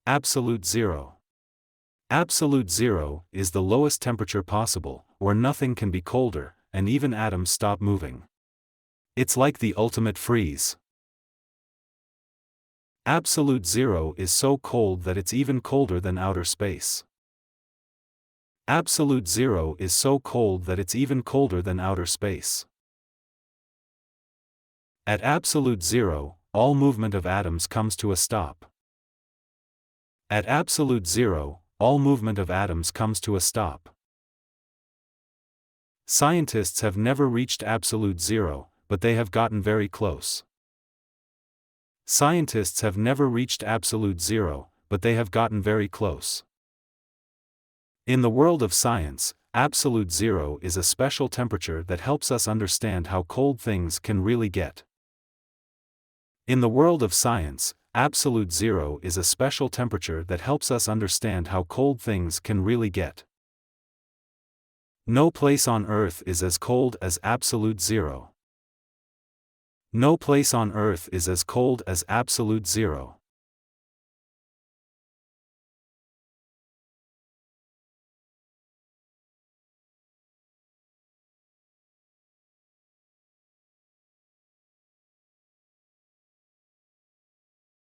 Absolute zero. Absolute zero is the lowest temperature possible, where nothing can be colder, and even atoms stop moving. It's like the ultimate freeze. Absolute zero is so cold that it's even colder than outer space. Absolute zero is so cold that it's even colder than outer space. At absolute zero, all movement of atoms comes to a stop. At absolute zero, all movement of atoms comes to a stop. Scientists have never reached absolute zero, but they have gotten very close. Scientists have never reached absolute zero, but they have gotten very close. In the world of science, absolute zero is a special temperature that helps us understand how cold things can really get. In the world of science, absolute zero is a special temperature that helps us understand how cold things can really get. No place on Earth is as cold as absolute zero. No place on Earth is as cold as absolute zero.